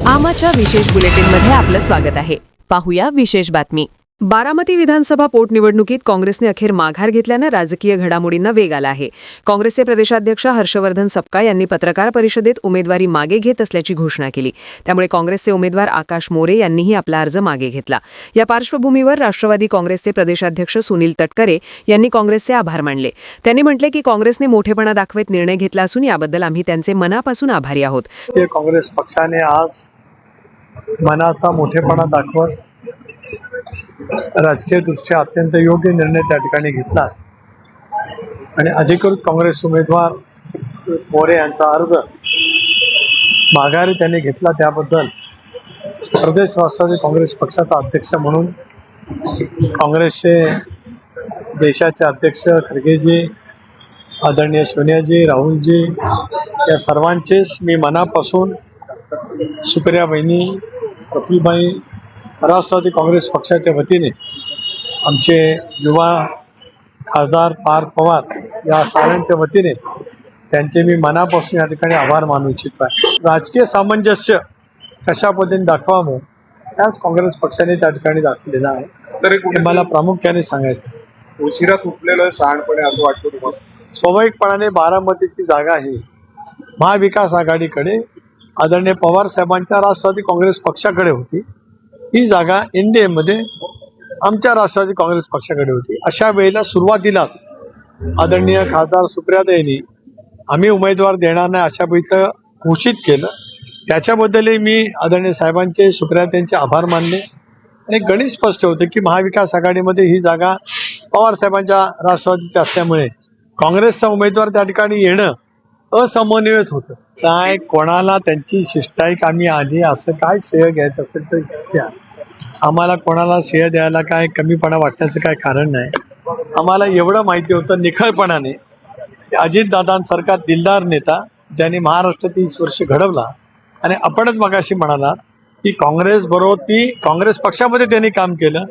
आमाच्या विशेष बुलेटिनमध्ये आपलं स्वागत आहे. पाहूया विशेष बातमी. बारामती विधानसभा पोटनिवडणुकीत काँग्रेसने अखेर माघार घेतल्यानं राजकीय घडामोडींना वेग आला आहे. काँग्रेसचे प्रदेशाध्यक्ष हर्षवर्धन सपकाळ यांनी पत्रकार परिषदेत उमेदवारी मागे घेत असल्याची घोषणा केली. त्यामुळे काँग्रेसचे उमेदवार आकाश मोरे यांनीही आपला अर्ज मागे घेतला. या पार्श्वभूमीवर राष्ट्रवादी काँग्रेसचे प्रदेशाध्यक्ष सुनील तटकरे यांनी काँग्रेसचे आभार मानले. त्यांनी म्हटले की काँग्रेसने मोठेपणा दाखवत निर्णय घेतला असून याबद्दल आम्ही त्यांचे मनापासून आभारी आहोत. काँग्रेस पक्षाने आज मनाचा मोठेपणा दाखवत राजकीय दृष्ट्या अत्यंत योग्य निर्णय त्या ठिकाणी घेतला आणि अधिकृत काँग्रेस उमेदवार मोरे यांचा अर्ज माघारी त्यांनी घेतला. त्याबद्दल प्रदेश राष्ट्रवादी काँग्रेस पक्षाचा अध्यक्ष म्हणून काँग्रेसचे देशाचे अध्यक्ष खरगेजी, आदरणीय सोनियाजी, राहुलजी या सर्वांचेच मी मनापासून सुप्रिया बहिणी, प्रफुल्लबाई, राष्ट्रवादी काँग्रेस पक्षाच्या वतीने आमचे युवा खासदार पार्थ पवार या साऱ्यांच्या वतीने त्यांचे मी मनापासून या ठिकाणी आभार मानू इच्छितो आहे. राजकीय सामंजस्य कशा पद्धतीने दाखवावं त्याच काँग्रेस पक्षाने त्या ठिकाणी दाखवलेलं आहे. हे मला प्रामुख्याने सांगायचं. उशिरा तुटलेलं शहाणपणे असं वाटतं तुम्हाला? स्वाभाविकपणाने बारामतीची जागा ही महाविकास आघाडीकडे आदरणीय पवार साहेबांच्या राष्ट्रवादी काँग्रेस पक्षाकडे होती. ही जागा NDA मध्ये आमच्या राष्ट्रवादी काँग्रेस पक्षाकडे होती. अशा वेळेला सुरुवातीलाच आदरणीय खासदार सुप्रियाताईंनी आम्ही उमेदवार देणार नाही अशा वेळेचं घोषित केलं. त्याच्याबद्दलही मी आदरणीय साहेबांचे, सुप्रियाताईंचे आभार मानले आणि गणित स्पष्ट होतं की महाविकास आघाडीमध्ये ही जागा पवार साहेबांच्या राष्ट्रवादीची असल्यामुळे काँग्रेसचा उमेदवार त्या ठिकाणी येणं असमन्वयित होतं. काय कोणाला त्यांची शिष्टाई कामी आली असं काय श्रेय घ्यायचं असेल तर घ्या. आम्हाला कोणाला श्रेय द्यायला काय कमीपणा वाटण्याचं काय कारण नाही. आम्हाला एवढं माहिती होतं निखळपणाने अजितदादांसारखा दिलदार नेता ज्यांनी महाराष्ट्र 30 वर्ष घडवला आणि आपणच मगाशी म्हणाला की काँग्रेस बरोबर ती काँग्रेस पक्षामध्ये त्यांनी काम केलं,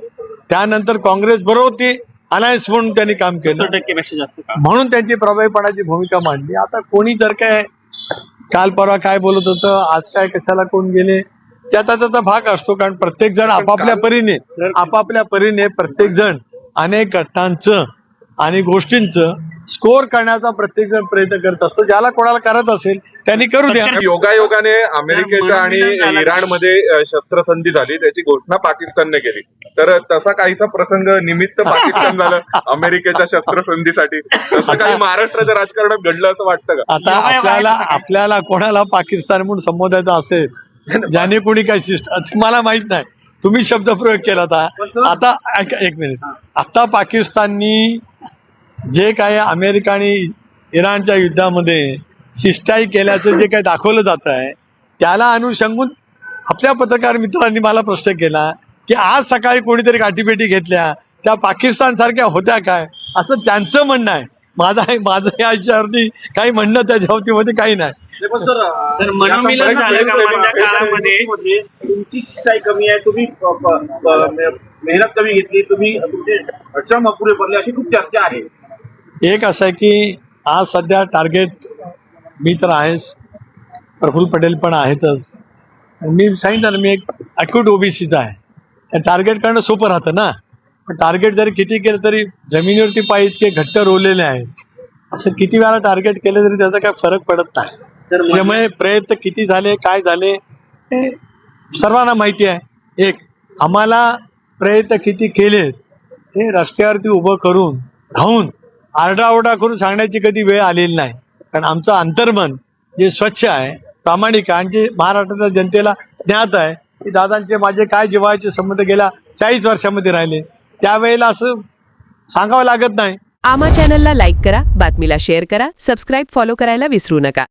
त्यानंतर काँग्रेस बरोबर ती अलायन्स म्हणून त्यांनी काम केलं, म्हणून त्यांची प्रभावीपणाची भूमिका मांडली. आता कोणी जर काय काल परवा काय बोलत होतं, आज काय कशाला कोण गेले, त्याचा भाग असतो. कारण प्रत्येक जण आपापल्या परीने प्रत्येक जण अनेक घटनांचं आणि गोष्टींचं स्कोर करण्याचा प्रत्येक जण प्रयत्न करत असतो. ज्याला कोणाला करत असेल त्यांनी करू द्या. योगायोगाने अमेरिकेच्या आणि इराणमध्ये शस्त्रसंधी झाली, त्याची घोषणा पाकिस्तानने केली. तर तसा काहीसा प्रसंग निमित्त पाकिस्तान झालं अमेरिकेच्या शस्त्रसंधीसाठी. तसं काही महाराष्ट्राच्या राजकारणात घडलं असं वाटतं का? आता आपल्याला कोणाला पाकिस्तान म्हणून संबोधायचं असेल, ज्याने कोणी काय मला माहित नाही, तुम्ही शब्दप्रयोग केला होता. आता एक मिनिट, आता पाकिस्ताननी जे काही अमेरिका आणि इराणच्या युद्धामध्ये शिष्टाई केल्याचं जे काही दाखवलं जात आहे त्याला अनुषंगून आपल्या पत्रकार मित्रांनी मला प्रश्न केला की आज सकाळी कोणीतरी गाठीभेटी घेतल्या त्या पाकिस्तान सारख्या होत्या काय, असं त्यांचं म्हणणं आहे. माझं या विषयावरती काही म्हणणं त्या मध्ये काही नाही. मनोमिलन झालं का मधल्या काळामध्ये? तुमची शिष्टाई कमी आहे, तुम्ही मेहनत कमी घेतली, तुम्ही तुमचे श्रम अपुरे पडले अशी खूप चर्चा आहे. एक असं आहे की आज सध्या टार्गेट मी तर आहेच, प्रफुल्ल पटेल पण आहेतच. मी सांगितलं मी एक अक्यूट ओबीसीचा आहे. टार्गेट करणं सोपं राहतं ना, पण टार्गेट जरी किती केलं तरी जमिनीवरती पाय इतके घट्ट रोवलेले आहेत, असं किती वेळा टार्गेट केलं तरी त्याचा काय फरक पडत नाही. त्यामुळे प्रयत्न किती झाले, काय झाले हे सर्वांना माहिती आहे. एक आम्हाला प्रयत्न किती केले हे रस्त्यावरती उभं करून राहून आरडाओरडा करून सांगण्याची कधी वेळ आलेली नाही. कारण आमचं अंतर्मन जे स्वच्छ आहे, प्रामाणिक आहे आणि जे महाराष्ट्राच्या जनतेला ज्ञात आहे की दादांचे माझे काय जिव्हाळ्याचे संबंध गेल्या 40 वर्षामध्ये राहिले, त्यावेळेला असं सांगावं लागत नाही. आमा चॅनलला लाईक करा, बातमीला शेअर करा, सबस्क्राईब फॉलो करायला विसरू नका.